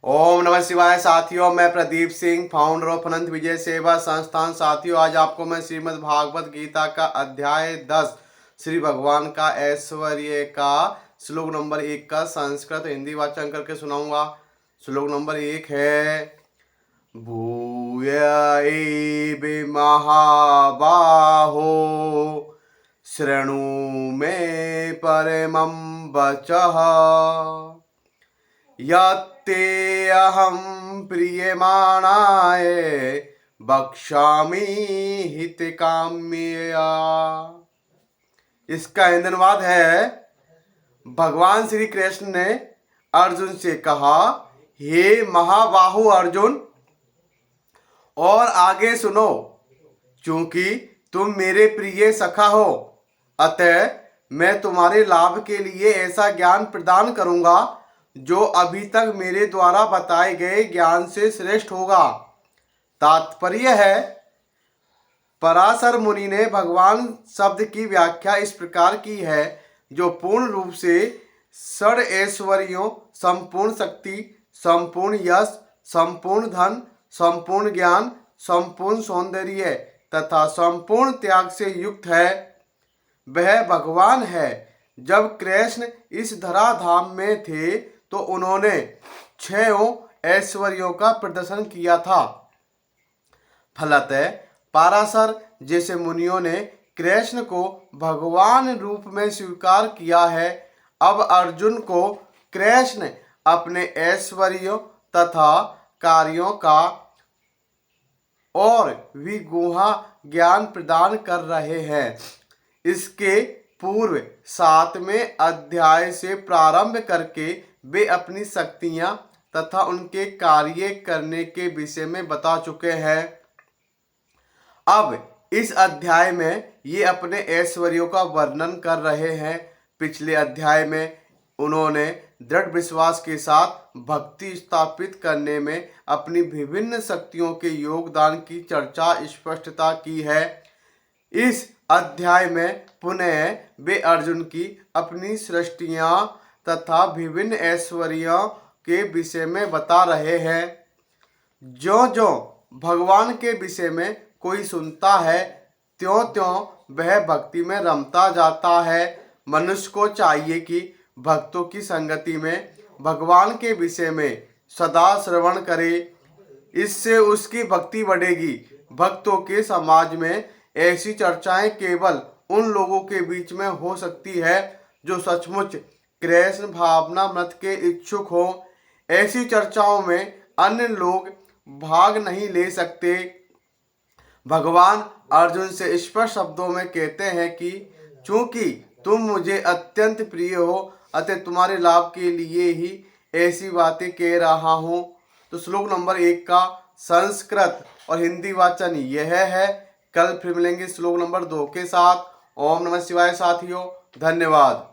ओम नमः शिवाय साथियों, मैं प्रदीप सिंह, फाउंडर ऑफ अनंत विजय सेवा संस्थान। साथियों, आज आपको मैं श्रीमद् भागवत गीता का अध्याय 10 श्री भगवान का ऐश्वर्य का श्लोक नंबर 1 का संस्कृत हिंदी वाचन करके सुनाऊंगा। श्लोक नंबर 1 है, भूय एव महाबाहो शृणु मे परमं वचः यत्ते अहं प्रीयमाणाय वक्ष्यामि हितकाम्यया। इसका हिंदी अनुवाद है, भगवान श्री कृष्ण ने अर्जुन से कहा, हे महाबाहु अर्जुन, और आगे सुनो, क्योंकि तुम मेरे प्रिय सखा हो, अतः मैं तुम्हारे लाभ के लिए ऐसा ज्ञान प्रदान करूंगा जो अभी तक मेरे द्वारा बताए गए ज्ञान से श्रेष्ठ होगा। तात्पर्य है, पराशर मुनि ने भगवान शब्द की व्याख्या इस प्रकार की है, जो पूर्ण रूप से षड ऐश्वर्यों, संपूर्ण शक्ति, संपूर्ण यश, संपूर्ण धन, संपूर्ण ज्ञान, संपूर्ण सौंदर्य तथा संपूर्ण त्याग से युक्त है, वह भगवान है। जब कृष्ण इस धराधाम में थे तो उन्होंने 6 ऐश्वर्यों का प्रदर्शन किया था। फलतः पराशर जैसे मुनियों ने कृष्ण को भगवान रूप में स्वीकार किया है। अब अर्जुन को कृष्ण अपने ऐश्वर्यों तथा कार्यों का और भी गूढ़ ज्ञान प्रदान कर रहे हैं। इसके पूर्व 7वें अध्याय से प्रारंभ करके वे अपनी शक्तियां तथा उनके कार्य करने के विषय में बता चुके हैं। अब इस अध्याय में ये अपने ऐश्वर्यों का वर्णन कर रहे हैं। पिछले अध्याय में उन्होंने दृढ़ विश्वास के साथ भक्ति स्थापित करने में अपनी विभिन्न शक्तियों के योगदान की चर्चा स्पष्टता की है। इस अध्याय में पुनः वे अर्जुन की अपनी सृष्टियां तथा विभिन्न ऐश्वर्यों के विषय में बता रहे हैं। ज्यों ज्यों भगवान के विषय में कोई सुनता है, त्यों त्यों वह भक्ति में रमता जाता है। मनुष्य को चाहिए कि भक्तों की संगति में भगवान के विषय में सदा श्रवण करे, इससे उसकी भक्ति बढ़ेगी। भक्तों के समाज में ऐसी चर्चाएं केवल उन लोगों के बीच में हो सकती है जो सचमुच कृष्ण भावनामृत के इच्छुक हो। ऐसी चर्चाओं में अन्य लोग भाग नहीं ले सकते। भगवान अर्जुन से स्पष्ट शब्दों में कहते हैं कि चूंकि तुम मुझे अत्यंत प्रिय हो, अतः तुम्हारे लाभ के लिए ही ऐसी बातें कह रहा हूँ। तो श्लोक नंबर 1 का संस्कृत और हिंदी वाचन यह है। कल फिर मिलेंगे श्लोक नंबर 2 के साथ। ओम नमः शिवाय साथियों, धन्यवाद।